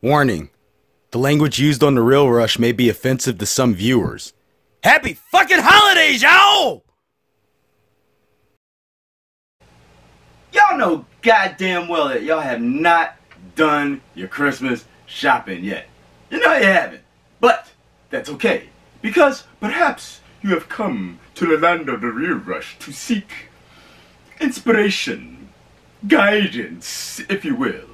Warning. The language used on The Real Rush may be offensive to some viewers. Happy fucking holidays, y'all! Y'all know goddamn well that y'all have not done your Christmas shopping yet. You know you haven't. But that's okay. Because perhaps you have come to the land of the Real Rush to seek inspiration, guidance, if you will.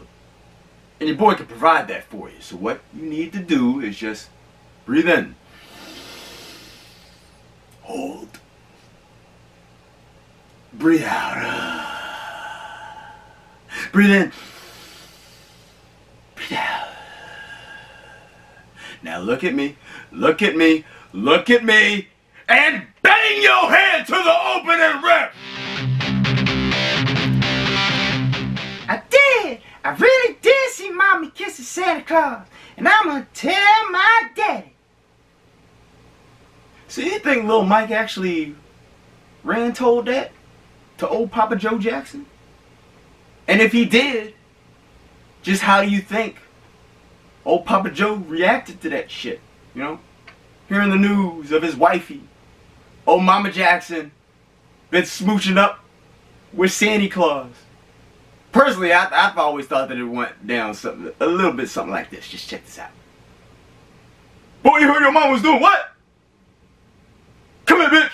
And your boy can provide that for you. So what you need to do is just breathe in. Hold. Breathe out. Breathe in. Breathe out. Now look at me. Look at me. Look at me. And bang your head to the opening rip. I did. I really did see Mommy kissing Santa Claus. And I'm gonna tell my daddy. So you think Lil Mike actually told that to old Papa Joe Jackson? And if he did, just how do you think old Papa Joe reacted to that shit? You know? Hearing the news of his wifey, old Mama Jackson, been smooching up with Santa Claus. Personally, I've always thought that it went down a little bit something like this. Just check this out. Boy, you heard your mom was doing what? Come here, bitch!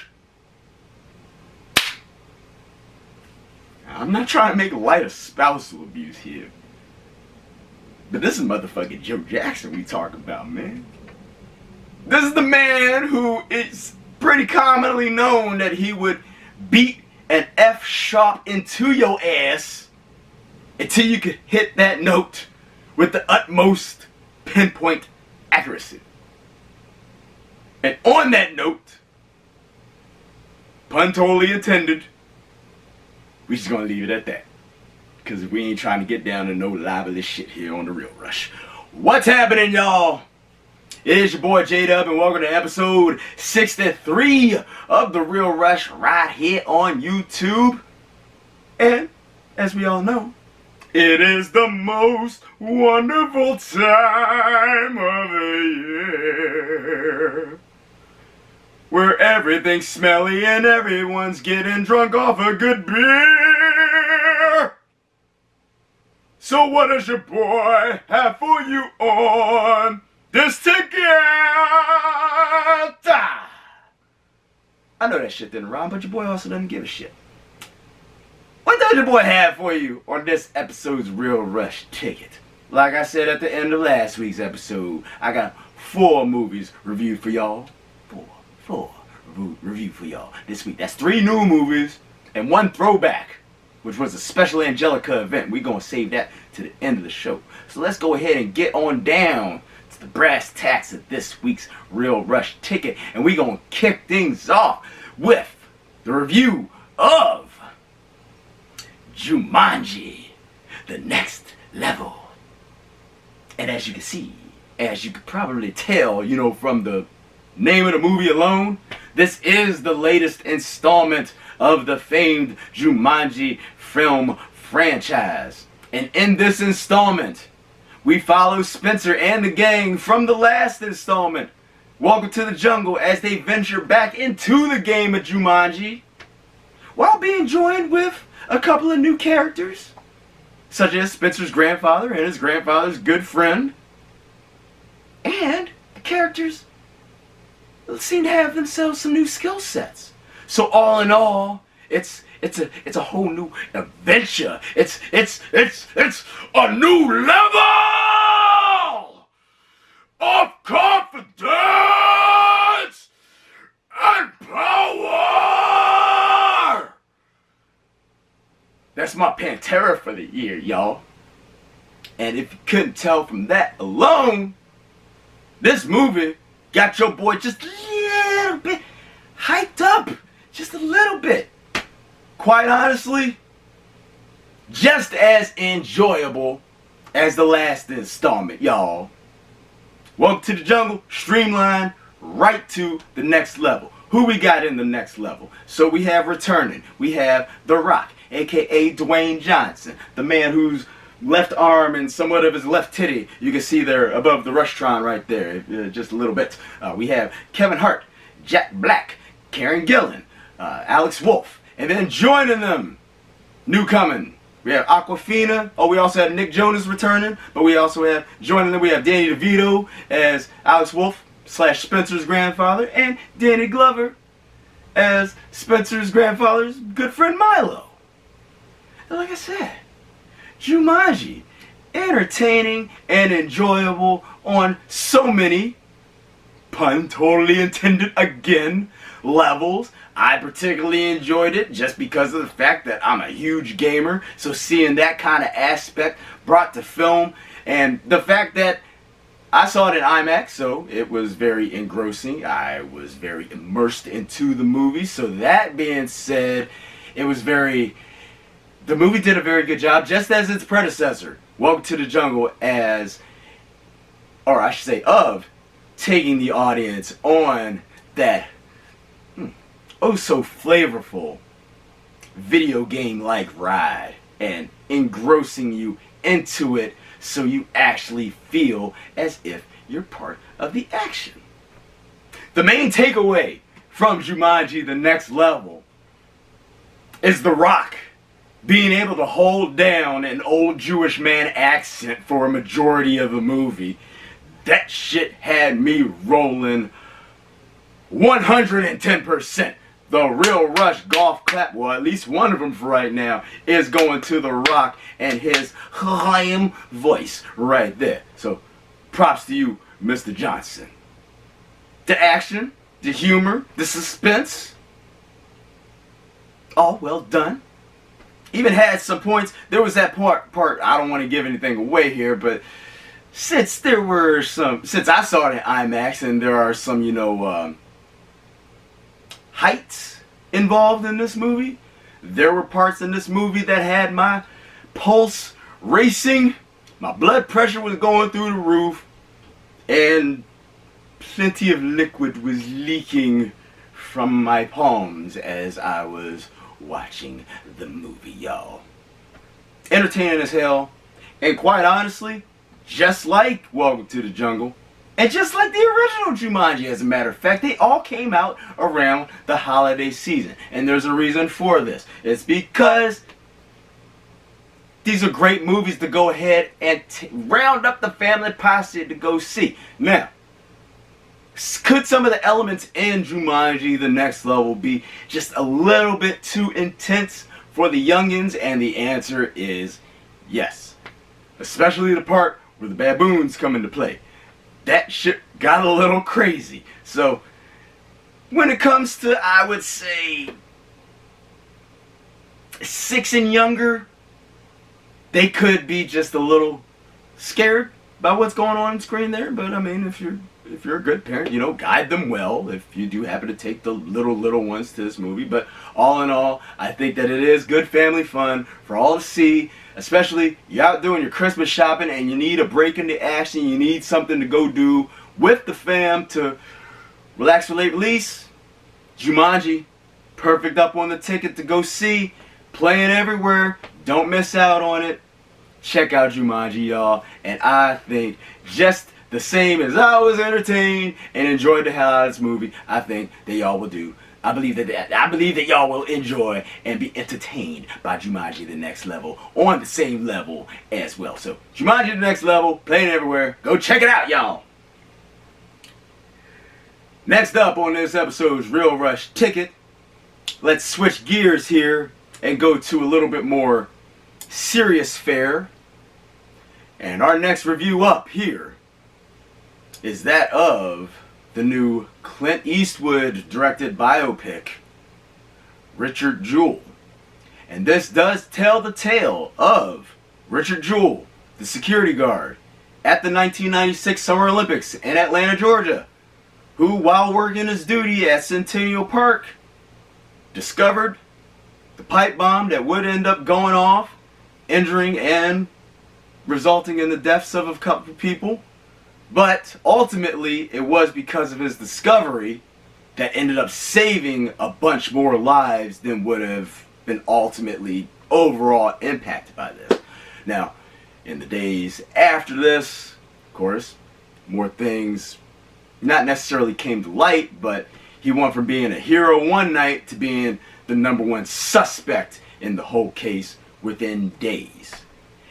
I'm not trying to make light of spousal abuse here. But this is motherfucking Joe Jackson we talking about, man. This is the man who is pretty commonly known that he would beat an F sharp into your ass until you could hit that note with the utmost pinpoint accuracy. And on that note, pun totally intended, we just gonna leave it at that. Because we ain't trying to get down to no libelous shit here on The Real Rush. What's happening, y'all? It is your boy J-Dub, and welcome to episode 63 of The Real Rush right here on YouTube. And, as we all know, it is the most wonderful time of the year, where everything's smelly and everyone's getting drunk off a good beer. So what does your boy have for you on this ticket? I know that shit didn't rhyme, but your boy also doesn't give a shit. What does your boy have for you on this episode's Real Rush ticket? Like I said at the end of last week's episode, I got 4 movies reviewed for y'all. Four review for y'all this week. That's 3 new movies and 1 throwback, which was a special Angelica event. We're gonna save that to the end of the show. So let's go ahead and get on down to the brass tacks of this week's Real Rush ticket, and we're gonna kick things off with the review of Jumanji: The Next Level. And as you can see, as you could probably tell, you know, from the name of the movie alone, this is the latest installment of the famed Jumanji film franchise. And in this installment, we follow Spencer and the gang from the last installment. Welcome to the jungle as they venture back into the game of Jumanji, while being joined with a couple of new characters, such as Spencer's grandfather and his grandfather's good friend. And the characters seem to have themselves some new skill sets. So all in all, it's a whole new adventure. It's a new level of confidence and power. That's my Pantera for the year, y'all. And if you couldn't tell from that alone, this movie got your boy just a little bit hyped up. Just a little bit. Quite honestly, just as enjoyable as the last installment, y'all. Welcome to the jungle, streamlined right to the next level. Who we got in the next level? So we have returning. We have The Rock, aka Dwayne Johnson, the man who's left arm and somewhat of his left titty. You can see there above the Rushtron right there, just a little bit. We have Kevin Hart, Jack Black, Karen Gillan, Alex Wolff, and then joining them, newcomer, we have Awkwafina. Oh, we also have Nick Jonas returning, but we also have joining them, we have Danny DeVito as Alex Wolff / Spencer's grandfather, and Danny Glover as Spencer's grandfather's good friend Milo. And like I said, Jumanji, entertaining and enjoyable on so many, pun totally intended again, levels. I particularly enjoyed it just because of the fact that I'm a huge gamer, so seeing that kind of aspect brought to film, and the fact that I saw it in IMAX, so it was very engrossing. I was very immersed into the movie, so that being said, the movie did a very good job, just as its predecessor, Welcome to the Jungle, of taking the audience on that oh so flavorful video game-like ride and engrossing you into it so you actually feel as if you're part of the action. The main takeaway from Jumanji: The Next Level is The Rock being able to hold down an old Jewish man accent for a majority of the movie. That shit had me rolling 110%. The Real Rush golf clap, well, at least one of them for right now, is going to The Rock and his Chaim voice right there. So, props to you, Mr. Johnson. The action, the humor, the suspense, all well done. Even had some points. There was that part, I don't want to give anything away here, but since I saw it in IMAX and there are some, heights involved in this movie, there were parts in this movie that had my pulse racing, my blood pressure was going through the roof, and plenty of liquid was leaking from my palms as I was watching the movie, y'all. Entertaining as hell, and quite honestly, just like Welcome to the Jungle, and just like the original Jumanji, as a matter of fact, they all came out around the holiday season. And there's a reason for this. It's because these are great movies to go ahead and round up the family posse to go see. Now, could some of the elements in Jumanji: The Next Level be just a little bit too intense for the youngins? And the answer is yes. Especially the part where the baboons come into play. That shit got a little crazy. So, when it comes to, I would say, 6 and younger, they could be just a little scared by what's going on screen there. But I mean, if you're a good parent, guide them well if you do happen to take the little ones to this movie. But all in all, I think that it is good family fun for all to see. Especially, you're out doing your Christmas shopping and you need a break in the action, you need something to go do with the fam to relax, relate, release. Jumanji, perfect up on the ticket to go see. Playing everywhere, don't miss out on it. Check out Jumanji, y'all. And I think just the same as I was entertained and enjoyed the hell out of this movie, I think that y'all will do. I believe that y'all will enjoy and be entertained by Jumanji: The Next Level on the same level as well. So, Jumanji: The Next Level, playing everywhere. Go check it out, y'all. Next up on this episode's Real Rush Ticket, let's switch gears here and go to a little bit more serious fare. And our next review up here is that of the new Clint Eastwood directed biopic, Richard Jewell. And this does tell the tale of Richard Jewell, the security guard at the 1996 Summer Olympics in Atlanta, Georgia, who, while working his duty at Centennial Park, discovered the pipe bomb that would end up going off, injuring and resulting in the deaths of a couple of people. But ultimately, it was because of his discovery that ended up saving a bunch more lives than would have been ultimately overall impacted by this. Now, In the days after this, of course, more things not necessarily came to light, but he went from being a hero one night to being the #1 suspect in the whole case within days.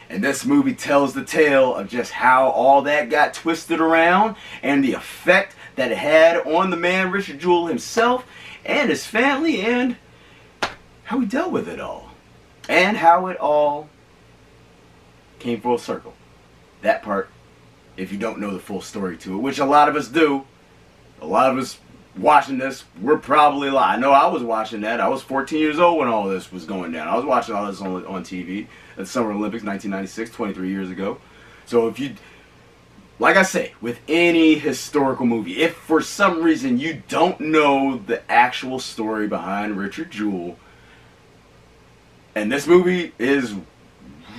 And this movie tells the tale of just how all that got twisted around and the effect that it had on the man Richard Jewell himself and his family, and how he dealt with it all. And how it all came full circle. That part, if you don't know the full story to it, which a lot of us do. A lot of us watching this, we're probably lying. I know I was watching that. I was 14 years old when all this was going down. I was watching all this on TV at the Summer Olympics 1996, 23 years ago. So if you, like I say, with any historical movie, if for some reason you don't know the actual story behind Richard Jewell, and this movie is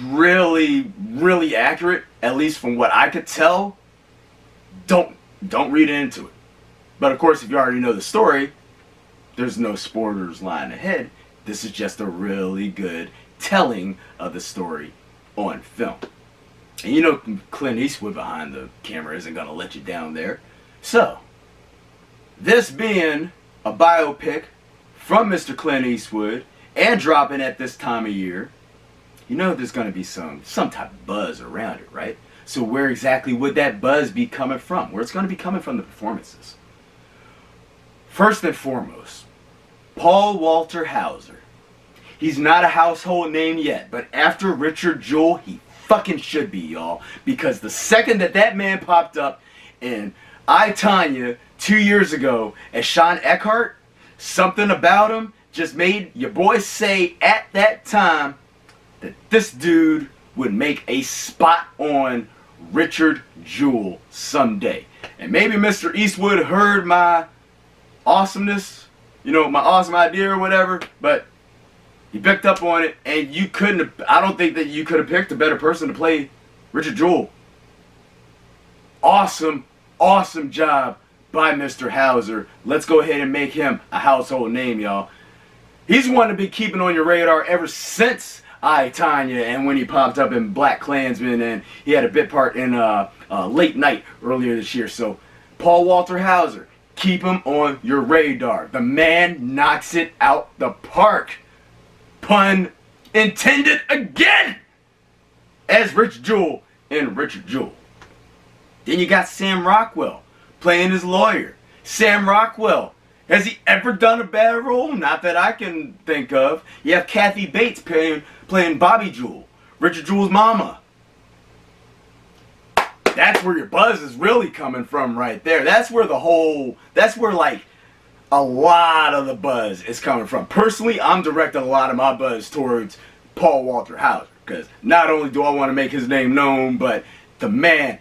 really, really accurate, at least from what I could tell, don't read into it. But of course, if you already know the story, there's no spoilers lying ahead. This is just a really good telling of the story on film. And you know Clint Eastwood behind the camera isn't going to let you down there. So, this being a biopic from Mr. Clint Eastwood and dropping at this time of year, you know there's going to be some type of buzz around it, right? So where exactly would that buzz be coming from? Where it's going to be coming from the performances. First and foremost, Paul Walter Hauser. He's not a household name yet, but after Richard Jewell, he fucking should be, y'all. Because the second that man popped up in I, Tonya 2 years ago as Sean Eckhart, something about him just made your boy say at that time that this dude would make a spot on Richard Jewell someday. And maybe Mr. Eastwood heard my awesomeness, you know, my awesome idea or whatever, but he picked up on it, and you couldn't have, I don't think that you could have picked a better person to play Richard Jewell. Awesome, awesome job by Mr. Hauser. Let's go ahead and make him a household name, y'all. He's one to be keeping on your radar ever since I, Tonya, and when he popped up in BlacKkKlansman, and he had a bit part in Late Night earlier this year. So, Paul Walter Hauser, keep him on your radar. The man knocks it out the park. Pun intended again! As Rich Jewell in Richard Jewell. Then you got Sam Rockwell playing his lawyer. Sam Rockwell, has he ever done a bad role? Not that I can think of. You have Kathy Bates playing Bobby Jewell, Richard Jewell's mama. That's where your buzz is really coming from right there. That's where like a lot of the buzz is coming from. Personally, I'm directing a lot of my buzz towards Paul Walter Hauser, because not only do I want to make his name known, but the man,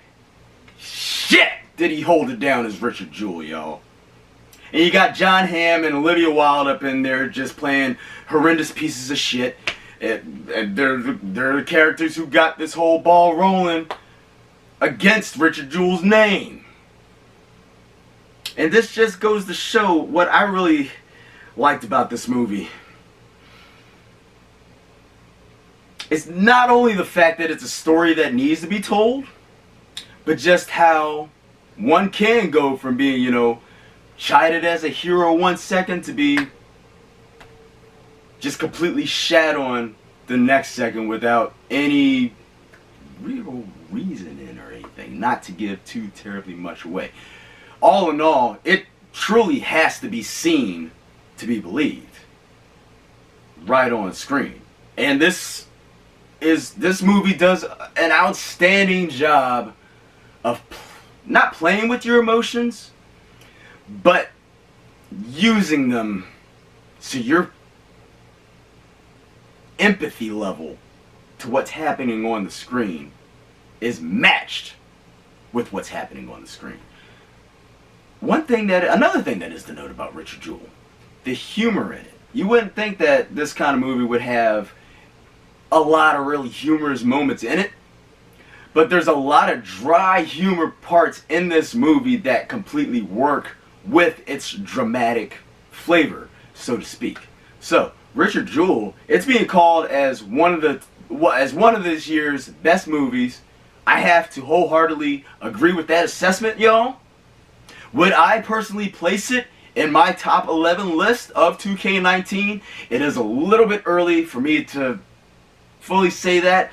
shit, did he hold it down as Richard Jewell, y'all. And you got John Hamm and Olivia Wilde up in there just playing horrendous pieces of shit. And they're the characters who got this whole ball rolling against Richard Jewell's name. And this just goes to show what I really liked about this movie. It's not only the fact that it's a story that needs to be told, but just how one can go from being, you know, chided as a hero 1 second to be just completely shat on the next second without any real reasoning or anything, not to give too terribly much away. All in all, it truly has to be seen to be believed right on screen. And this movie does an outstanding job of not playing with your emotions, but using them so your empathy level to what's happening on the screen is matched with what's happening on the screen. Another thing that is to note about Richard Jewell, the humor in it. You wouldn't think that this kind of movie would have a lot of really humorous moments in it, but there's a lot of dry humor parts in this movie that completely work with its dramatic flavor, so to speak. So, Richard Jewell, it's being called as one of the as one of this year's best movies, I have to wholeheartedly agree with that assessment, y'all. Would I personally place it in my top 11 list of 2K19? It is a little bit early for me to fully say that.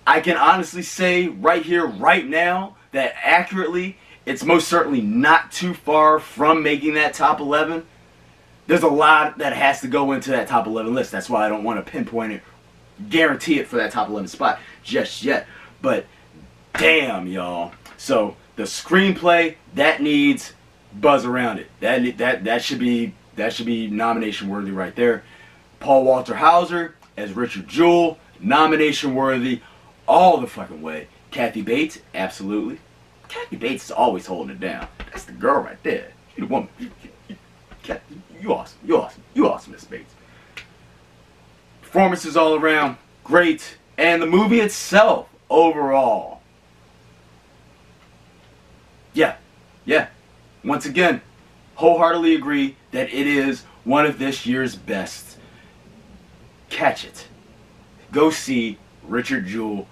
I can honestly say right here, right now, that accurately, it's most certainly not too far from making that top 11. There's a lot that has to go into that top 11 list. That's why I don't want to pinpoint it, guarantee it for that top 11 spot just yet. But damn, y'all. So the screenplay, that needs buzz around it. That should be nomination worthy right there. Paul Walter Hauser as Richard Jewell, nomination worthy all the fucking way. Kathy Bates, absolutely. Kathy Bates is always holding it down. That's the girl right there. She's the woman. You awesome. You awesome. You awesome, Miss Bates. Performances all around, great. And the movie itself, overall. Yeah. Once again, wholeheartedly agree that it is one of this year's best. Catch it. Go see Richard Jewell.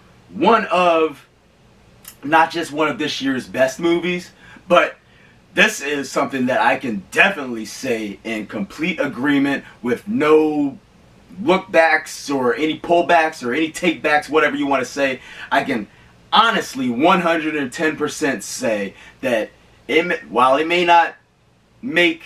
Not just one of this year's best movies, but this is something that I can definitely say in complete agreement with no lookbacks or any pullbacks or any takebacks, whatever you want to say. I can honestly 110% say that while it may not make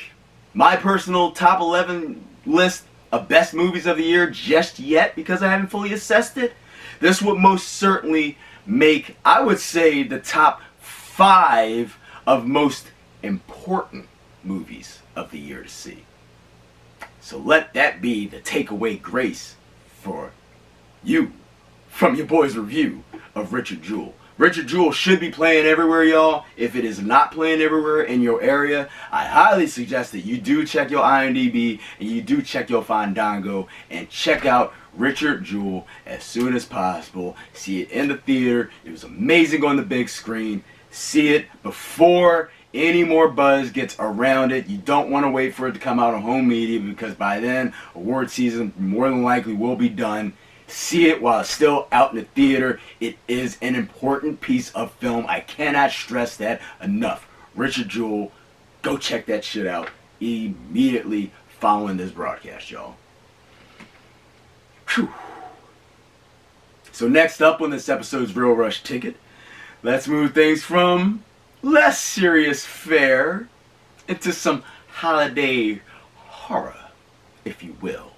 my personal top 11 list of best movies of the year just yet because I haven't fully assessed it, this would most certainly make, I would say, the top 5 of most important movies of the year to see. So let that be the takeaway grace for you from your boy's review of Richard Jewell. Richard Jewell should be playing everywhere, y'all. If it is not playing everywhere in your area, I highly suggest that you do check your IMDb and you do check your Fandango and check out Richard Jewell as soon as possible. See it in the theater. It was amazing on the big screen. See it before any more buzz gets around it. You don't want to wait for it to come out on home media because by then award season more than likely will be done. See it while it's still out in the theater. It is an important piece of film. I cannot stress that enough. Richard Jewell, go check that shit out immediately following this broadcast, y'all. Whew. So next up on this episode's Real Rush Ticket, let's move things from less serious fare into some holiday horror, if you will.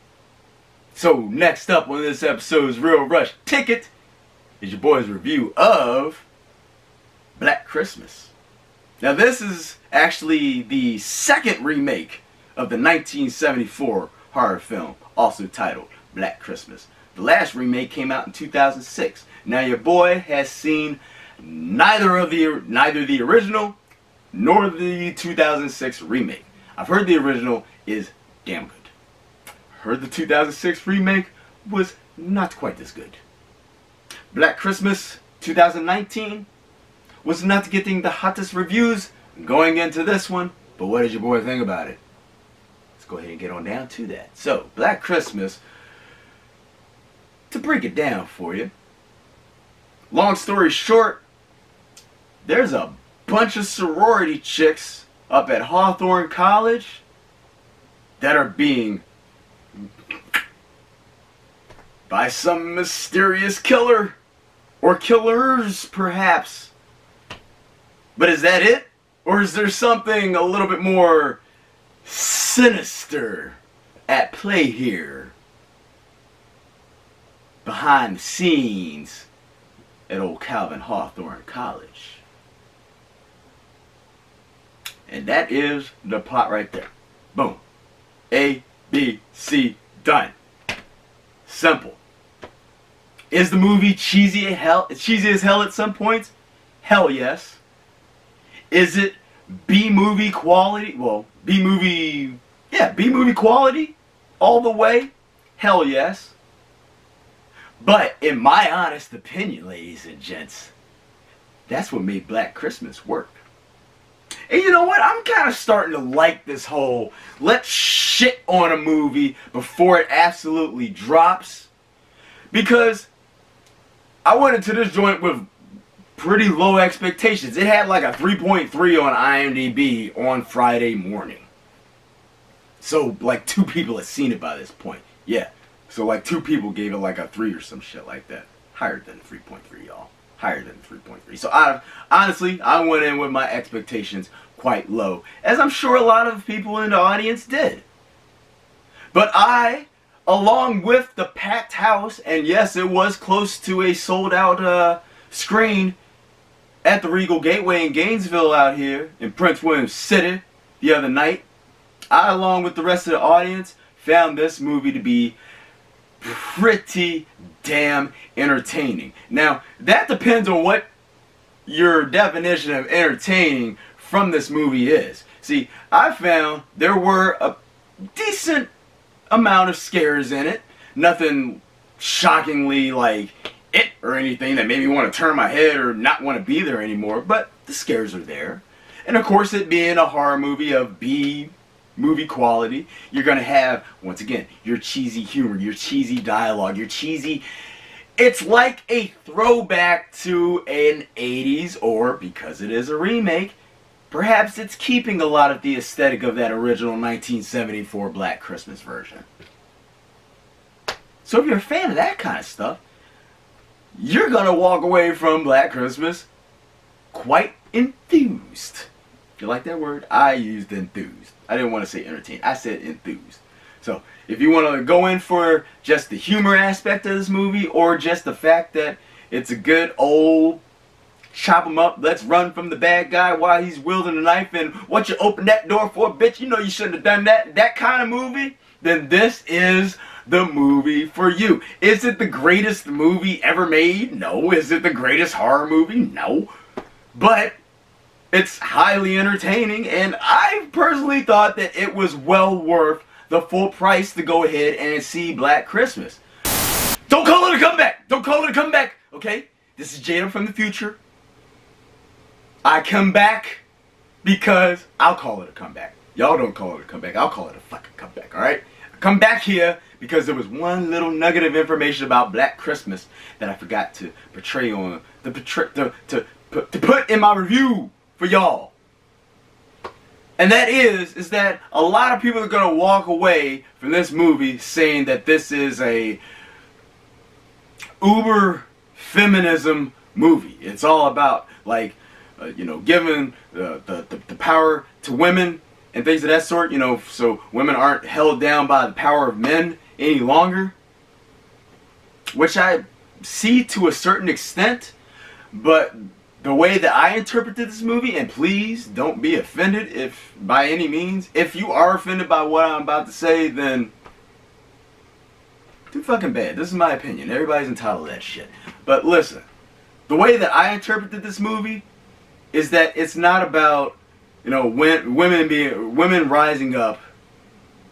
So next up on this episode's Real Rush Ticket is your boy's review of Black Christmas. Now this is actually the second remake of the 1974 horror film, also titled Black Christmas. The last remake came out in 2006. Now your boy has seen neither the original nor the 2006 remake. I've heard the original is damn good. Heard the 2006 remake was not quite as good. Black Christmas 2019 was not getting the hottest reviews going into this one, but what did your boy think about it? Let's go ahead and get on down to that. So, Black Christmas, to break it down for you, long story short, there's a bunch of sorority chicks up at Hawthorne College that are being by some mysterious killer, or killers perhaps. But is that it? Or is there something a little bit more sinister at play here behind the scenes at old Calvin Hawthorne College? And that is the plot right there. Boom. A, B, C, done. Simple. Is the movie cheesy as hell at some points? Hell yes. Is it B-movie quality? Well, B-movie quality all the way? Hell yes. But in my honest opinion, ladies and gents, that's what made Black Christmas work. And you know what? I'm kind of starting to like this whole let's shit on a movie before it absolutely drops. Because I went into this joint with pretty low expectations. It had like a 3.3 on IMDb on Friday morning. So like 2 people had seen it by this point. Yeah. So like 2 people gave it like a 3 or some shit like that. Higher than 3.3, y'all. Higher than 3.3. So honestly, I went in with my expectations quite low, as I'm sure a lot of people in the audience did. But I, along with the packed house, and yes, it was close to a sold out screen at the Regal Gateway in Gainesville out here in Prince William City the other night, I, along with the rest of the audience, found this movie to be pretty damn entertaining. Now, that depends on what your definition of entertaining from this movie is. See, I found there were a decent amount of scares in it. Nothing shockingly like it or anything that made me want to turn my head or not want to be there anymore, but the scares are there. And of course, it being a horror movie of B movie quality, you're gonna have, once again, your cheesy humor, your cheesy dialogue, your cheesy... It's like a throwback to an 80s, or, because it is a remake, perhaps it's keeping a lot of the aesthetic of that original 1974 Black Christmas version. So if you're a fan of that kind of stuff, you're gonna walk away from Black Christmas quite enthused. You like that word? I used enthused. I didn't want to say entertained. I said enthused. So, if you want to go in for just the humor aspect of this movie, or just the fact that it's a good old chop him up, let's run from the bad guy while he's wielding a knife, and what you open that door for, bitch, you know you shouldn't have done that kind of movie, then this is the movie for you. Is it the greatest movie ever made? No. Is it the greatest horror movie? No. But it's highly entertaining, and I personally thought that it was well worth the full price to go ahead and see Black Christmas. Don't call it a comeback! Don't call it a comeback! Okay? This is Jada from the future. I come back because I'll call it a comeback. Y'all don't call it a comeback. I'll call it a fucking comeback, alright? I come back here because there was one little nugget of information about Black Christmas that I forgot to portray on to put in my review for y'all. And that is that a lot of people are going to walk away from this movie saying that this is a uber feminism movie. It's all about, like, you know, giving the power to women and things of that sort, you know, so women aren't held down by the power of men any longer. Which I see to a certain extent, but the way that I interpreted this movie, and please don't be offended if by any means, if you are offended by what I'm about to say, then too fucking bad. This is my opinion. Everybody's entitled to that shit. But listen, the way that I interpreted this movie is that it's not about, you know, women rising up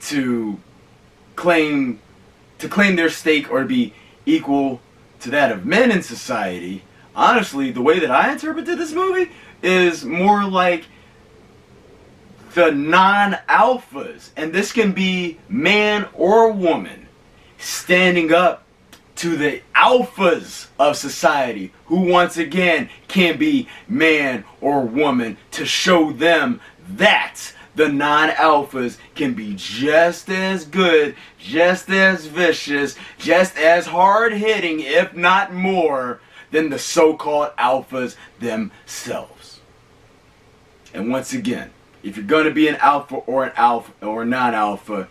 to claim their stake or to be equal to that of men in society. Honestly, the way that I interpreted this movie is more like the non-alphas, and this can be man or woman, standing up to the alphas of society, who once again can be man or woman, to show them that the non-alphas can be just as good, just as vicious, just as hard-hitting, if not more, than the so-called alphas themselves. And once again, if you're going to be an alpha or a non-alpha,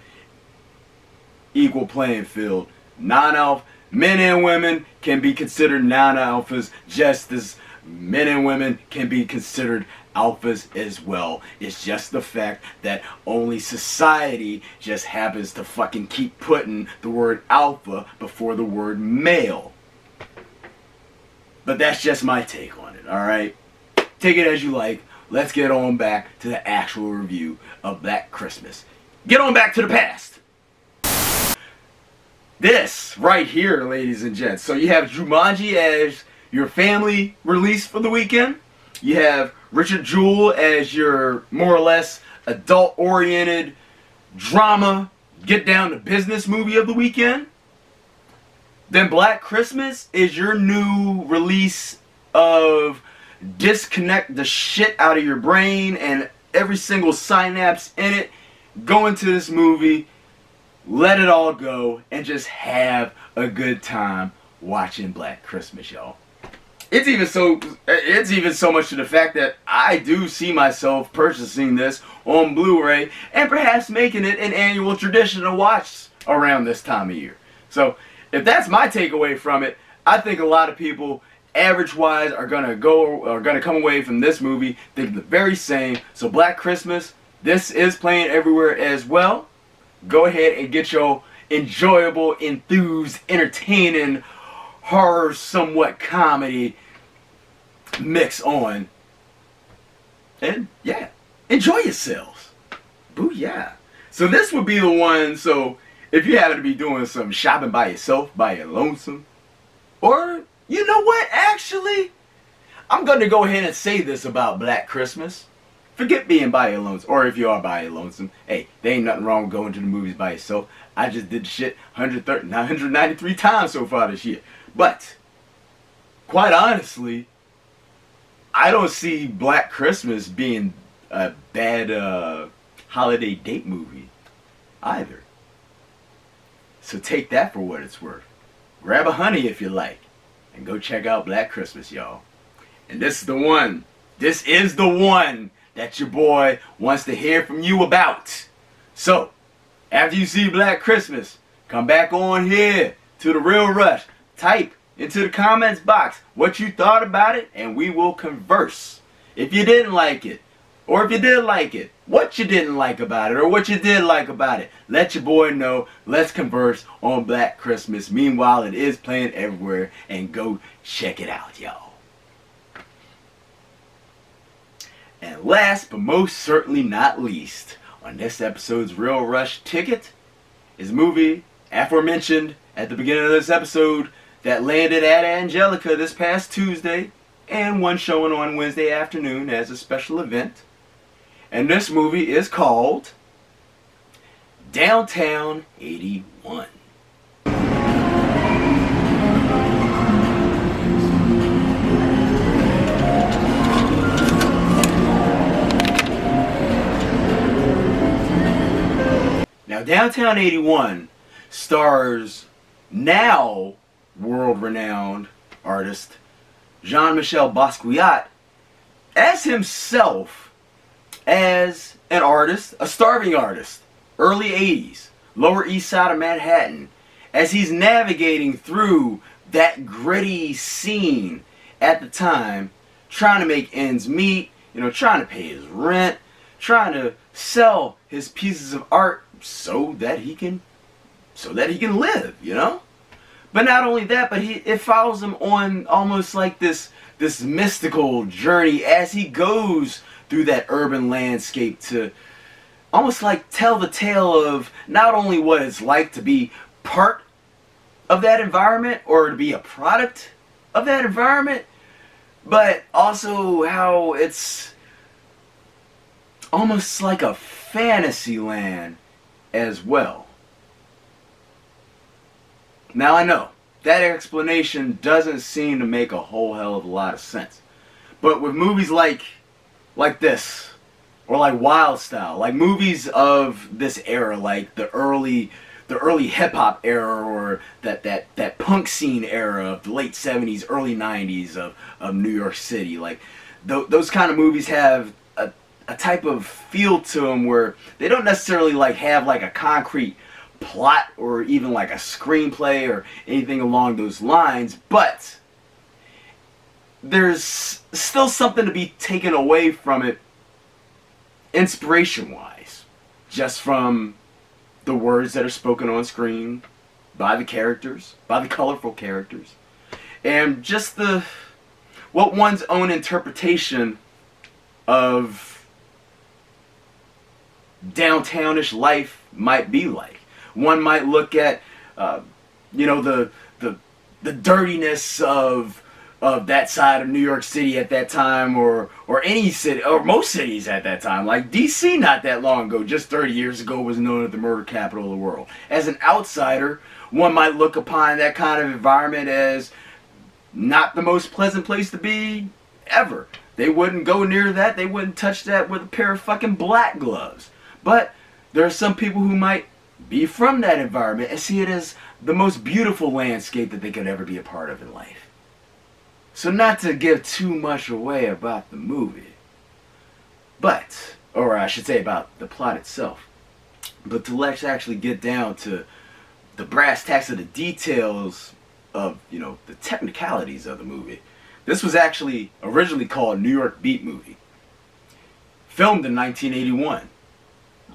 equal playing field. Non-alpha, men and women can be considered non-alphas just as men and women can be considered alphas as well. It's just the fact that only society just happens to fucking keep putting the word alpha before the word male. But that's just my take on it, alright? Take it as you like. Let's get on back to the actual review of Black Christmas. Get on back to the past. This right here, ladies and gents. So you have Jumanji as your family release for the weekend. You have Richard Jewell as your more or less adult-oriented drama, get down to business movie of the weekend. then Black Christmas is your new release of disconnect the shit out of your brain and every single synapse in it. Go into this movie, let it all go, and just have a good time watching Black Christmas, y'all. It's even so much to the fact that I do see myself purchasing this on Blu-ray and perhaps making it an annual tradition to watch around this time of year. So if that's my takeaway from it, I think a lot of people, average-wise, are gonna come away from this movie thinking the very same. So Black Christmas, this is playing everywhere as well. Go ahead and get your enjoyable, enthused, entertaining, horror, somewhat comedy mix on. And yeah, enjoy yourselves. Booyah. So this would be the one, so if you happen to be doing some shopping by yourself, by your lonesome, or you know what, actually, I'm going to go ahead and say this about Black Christmas. Forget being by your lonesome, or if you are by your lonesome, hey, there ain't nothing wrong with going to the movies by yourself. I just did the shit 193 times so far this year. But, quite honestly, I don't see Black Christmas being a bad holiday date movie either. So take that for what it's worth. Grab a honey if you like, and go check out Black Christmas, y'all. And this is the one. This is the one that your boy wants to hear from you about. So, after you see Black Christmas, come back on here to The Real Rush. Type into the comments box what you thought about it, and we will converse. If you didn't like it, or if you did like it, what you didn't like about it, or what you did like about it, let your boy know. Let's converse on Black Christmas. Meanwhile, it is playing everywhere, and go check it out, y'all. And last but most certainly not least, on this episode's Real Rush ticket is a movie aforementioned at the beginning of this episode that landed at Angelica this past Tuesday, and one showing on Wednesday afternoon as a special event. And this movie is called Downtown 81. Now, Downtown 81 stars now world-renowned artist Jean-Michel Basquiat as himself, as an artist, a starving artist, early 80s, Lower East Side of Manhattan, as he's navigating through that gritty scene at the time, trying to make ends meet, you know, trying to pay his rent, trying to sell his pieces of art so that he can live, you know? But not only that, but it follows him on almost like this mystical journey as he goes through that urban landscape to almost like tell the tale of not only what it's like to be part of that environment or to be a product of that environment, but also how it's almost like a fantasy land as well. Now, I know that explanation doesn't seem to make a whole hell of a lot of sense, but with movies like this, or like Wild Style, like movies of this era, like the early hip hop era, or that punk scene era of the late 70s, early 90s of New York City, like those kind of movies have a type of feel to them where they don't necessarily like have like a concrete plot or even like a screenplay or anything along those lines, but there's still something to be taken away from it inspiration wise, just from the words that are spoken on screen by the characters, by the colorful characters, and just what one's own interpretation of downtownish life might be like. One might look at, you know, the dirtiness of of that side of New York City at that time, or any city, or most cities at that time. Like DC not that long ago, just 30 years ago, was known as the murder capital of the world. As an outsider, one might look upon that kind of environment as not the most pleasant place to be ever. They wouldn't go near that. They wouldn't touch that with a pair of fucking black gloves. But there are some people who might be from that environment and see it as the most beautiful landscape that they could ever be a part of in life. So not to give too much away about the movie, but, or I should say about the plot itself, but to let's actually get down to the brass tacks of the details of, you know, the technicalities of the movie. This was actually originally called New York Beat Movie. Filmed in 1981.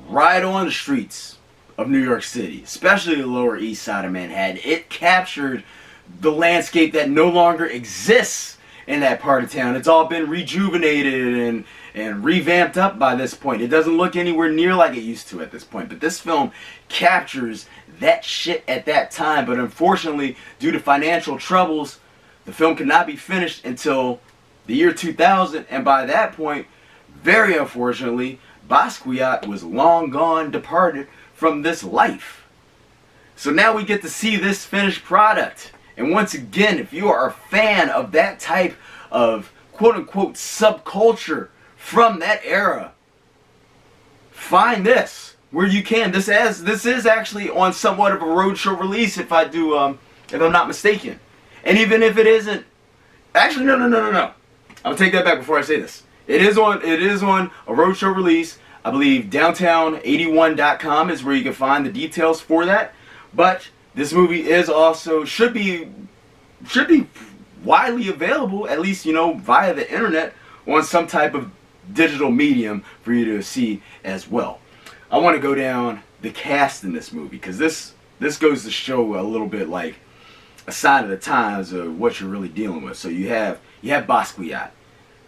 Right on the streets of New York City, especially the Lower East Side of Manhattan. It captured the landscape that no longer exists in that part of town. It's all been rejuvenated and revamped up by this point. It doesn't look anywhere near like it used to at this point. But this film captures that shit at that time. But unfortunately, due to financial troubles, the film could not be finished until the year 2000. And by that point, very unfortunately, Basquiat was long gone, departed from this life. So now we get to see this finished product. And once again, if you are a fan of that type of quote-unquote subculture from that era, find this where you can. This is actually on somewhat of a roadshow release, if I'm not mistaken. And even if it isn't, actually no. I'll take that back before I say this. It is on a roadshow release. I believe downtown81.com is where you can find the details for that. But this movie is also should be widely available, at least, you know, via the internet, on some type of digital medium for you to see as well. I want to go down the cast in this movie, because this goes to show a little bit like a sign of the times of what you're really dealing with. So you have Basquiat.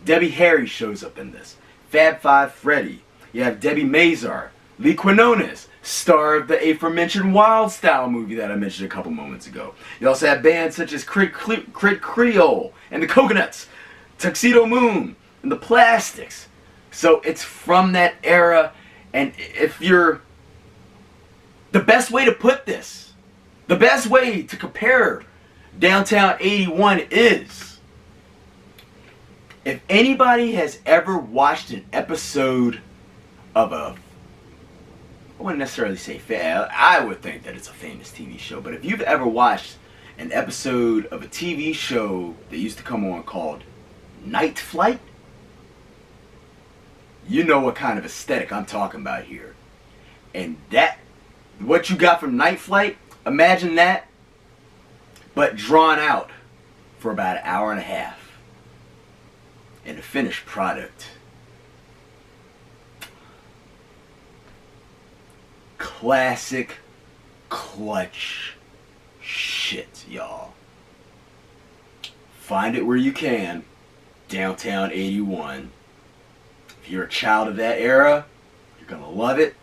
Debbie Harry shows up in this. Fab Five Freddy. You have Debbie Mazar. Lee Quinones, star of the aforementioned Wild Style movie that I mentioned a couple moments ago. You also have bands such as Crit Creole and the Coconuts, Tuxedo Moon, and the Plastics. So it's from that era, and if you're... The best way to put this, the best way to compare Downtown 81 is, if anybody has ever watched an episode of a, I wouldn't necessarily say I would think that it's a famous TV show, but if you've ever watched an episode of a TV show that used to come on called Night Flight, you know what kind of aesthetic I'm talking about here. And that, what you got from Night Flight, imagine that, but drawn out for about an hour and a half. And the finished product, classic clutch shit, y'all. Find it where you can. Downtown 81. If you're a child of that era, you're gonna love it.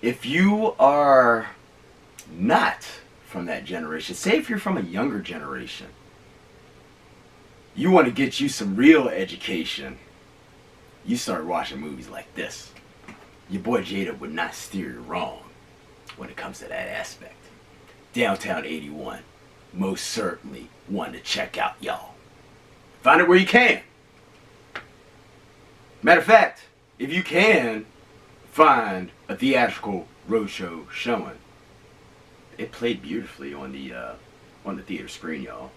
If you are not from that generation, say if you're from a younger generation, you want to get you some real education, you start watching movies like this. Your boy Jada would not steer you wrong when it comes to that aspect. Downtown 81, most certainly one to check out, y'all. Find it where you can. Matter of fact, if you can find a theatrical roadshow showing, it played beautifully on the theater screen, y'all.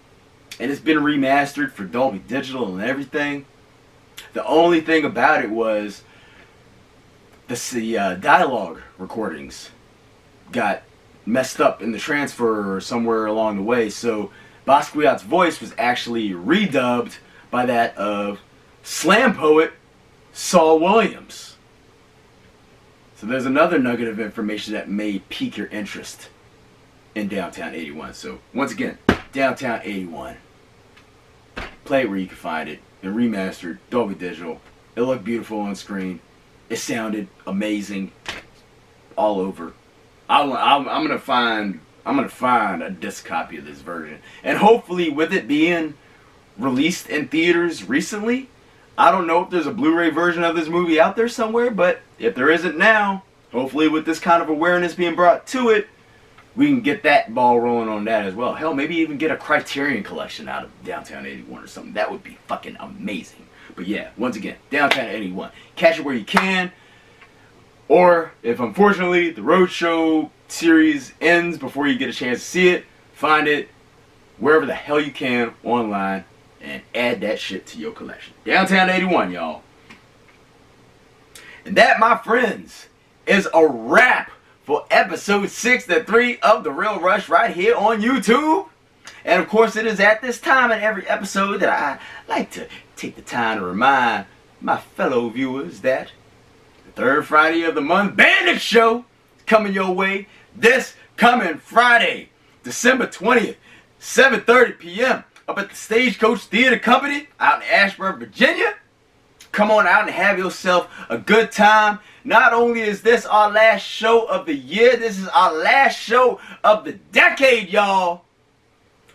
And it's been remastered for Dolby Digital and everything. The only thing about it was the dialogue recordings got messed up in the transfer or somewhere along the way. So Basquiat's voice was actually redubbed by that of slam poet Saul Williams. So there's another nugget of information that may pique your interest in Downtown 81. So once again, Downtown 81. Play it where you can find it. And remastered, Dolby Digital. It looked beautiful on screen. It sounded amazing all over. I'm gonna find a disc copy of this version, and hopefully with it being released in theaters recently. I don't know if there's a Blu-ray version of this movie out there somewhere, but if there isn't now, hopefully with this kind of awareness being brought to it, we can get that ball rolling on that as well. Hell, maybe even get a Criterion collection out of Downtown 81 or something. That would be fucking amazing. But yeah, once again, Downtown 81. Catch it where you can. Or, if unfortunately the Roadshow series ends before you get a chance to see it, find it wherever the hell you can online and add that shit to your collection. Downtown 81, y'all. And that, my friends, is a wrap for episode 63 of The Real Rush right here on YouTube. And of course, it is at this time in every episode that I like to take the time to remind my fellow viewers that the third Friday of the month Bandit Show is coming your way this coming Friday, December 20th, 7:30 p.m. up at the Stagecoach Theater Company out in Ashburn, Virginia. Come on out and have yourself a good time. Not only is this our last show of the year, this is our last show of the decade, y'all.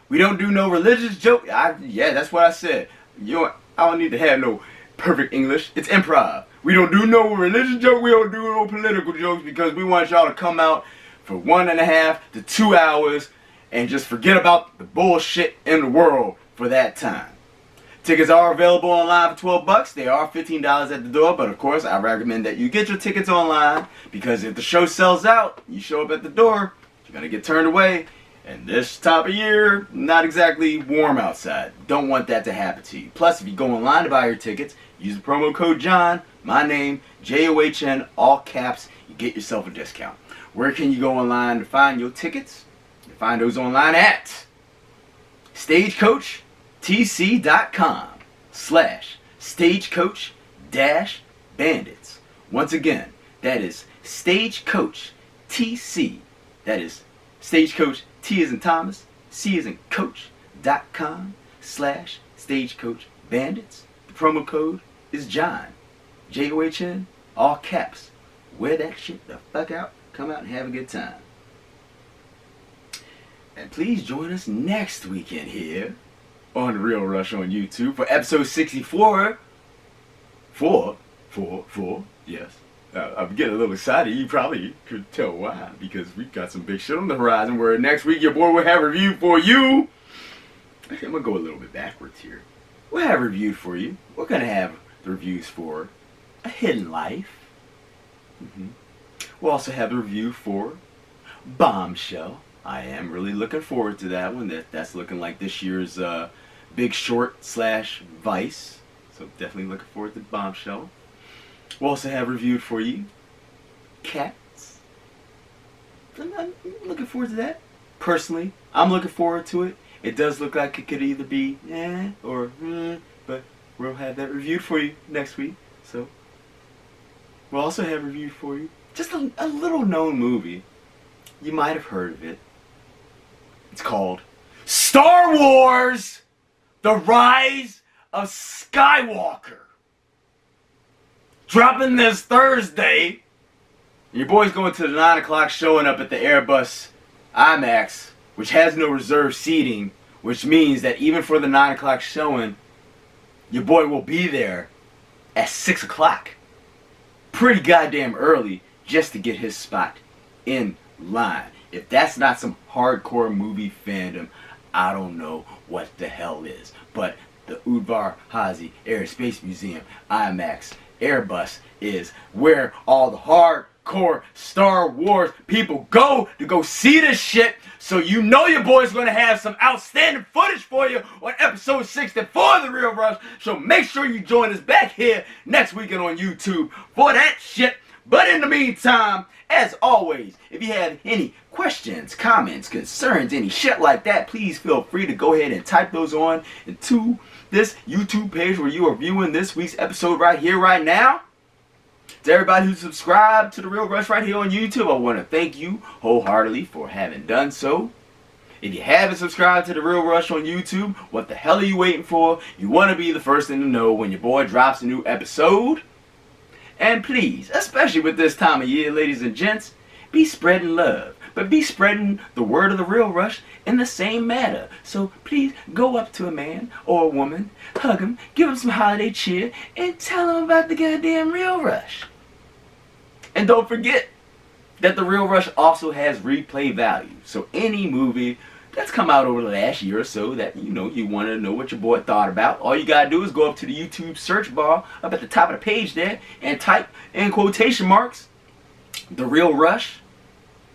We don't do no religious joke. Yeah, that's what I said. I don't need to have no perfect English. It's improv. We don't do no religious joke. We don't do no political jokes because we want y'all to come out for 1.5 to 2 hours and just forget about the bullshit in the world for that time. Tickets are available online for 12 bucks. They are $15 at the door, but of course I recommend that you get your tickets online because if the show sells out, you show up at the door, you're going to get turned away. And this time of year, not exactly warm outside. Don't want that to happen to you. Plus, if you go online to buy your tickets, use the promo code John, my name, John, all caps, you get yourself a discount. Where can you go online to find your tickets? You find those online at stagecoach.tc.com/stagecoach-bandits. Once again, that is Stagecoach TC. That is Stagecoach, T as in Thomas, C as in Coach.com/stagecoach-bandits. The promo code is John, John, all caps. Wear that shit the fuck out. Come out and have a good time. And please join us next weekend here on The Real Rush on YouTube for episode 64. Yes. I'm getting a little excited. You probably could tell why. Because we've got some big shit on the horizon where next week your boy will have a review for you. Actually, I'm going to go a little bit backwards here. We'll have reviewed for you. We're going to have the reviews for A Hidden Life. We'll also have the review for Bombshell. I am really looking forward to that one. That's looking like this year's Big Short / Vice. So definitely looking forward to Bombshell. We'll also have reviewed for you Cats. I'm looking forward to that. Personally, I'm looking forward to it. It does look like it could either be or but we'll have that reviewed for you next week. So we'll also have reviewed for you just a little known movie. You might have heard of it. It's called Star Wars: The Rise of Skywalker. Dropping this Thursday. Your boy's going to the 9 o'clock showing up at the Airbus IMAX, which has no reserved seating, which means that even for the 9 o'clock showing, your boy will be there at 6 o'clock. Pretty goddamn early just to get his spot in line. If that's not some hardcore movie fandom, I don't know what the hell is. But the Udvar Hazy Aerospace Museum IMAX Airbus is where all the hardcore Star Wars people go to go see this shit. So you know your boy's going to have some outstanding footage for you on episode 64 of The Real Rush. So make sure you join us back here next weekend on YouTube for that shit. But in the meantime, as always, if you have any questions, comments, concerns, any shit like that, please feel free to go ahead and type those on into this YouTube page where you are viewing this week's episode right here, right now. To everybody who subscribed to The Real Rush right here on YouTube, I want to thank you wholeheartedly for having done so. If you haven't subscribed to The Real Rush on YouTube, what the hell are you waiting for? You want to be the first thing to know when your boy drops a new episode. And please, especially with this time of year, ladies and gents, be spreading love. but be spreading the word of the Real Rush in the same manner. So please go up to a man or a woman, hug him, give him some holiday cheer, and tell him about the goddamn Real Rush. And don't forget that the Real Rush also has replay value. So any movie that's come out over the last year or so that you want to know what your boy thought about, all you gotta do is go up to the YouTube search bar up at the top of the page there and type in quotation marks The Real Rush,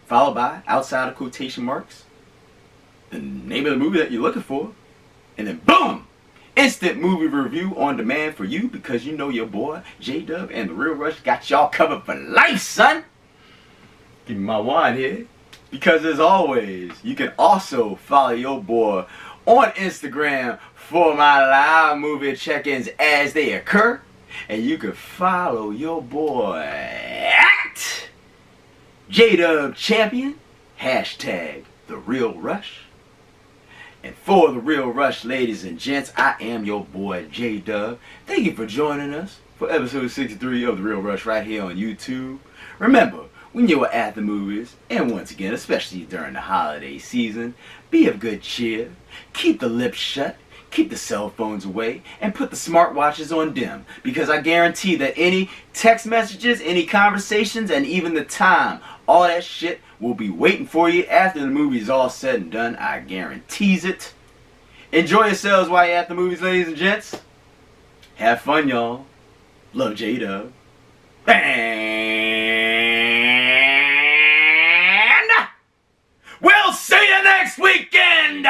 followed by, outside of quotation marks, the name of the movie that you're looking for, and then boom! Instant movie review on demand for you, because you know your boy J-Dub and the Real Rush got y'all covered for life, son! Give me my wine here. Because as always, you can also follow your boy on Instagram for my live movie check-ins as they occur. And you can follow your boy at J-Dub Champion, hashtag The Real Rush. And for The Real Rush, ladies and gents, I am your boy J-Dub. Thank you for joining us for episode 63 of The Real Rush right here on YouTube. Remember, when you are at the movies, and once again, especially during the holiday season, be of good cheer, keep the lips shut, keep the cell phones away, and put the smartwatches on dim, because I guarantee that any text messages, any conversations, and even the time, all that shit will be waiting for you after the movie is all said and done. I guarantees it. Enjoy yourselves while you're at the movies, ladies and gents. Have fun, y'all. Love, J-Dub. And we'll see you next weekend!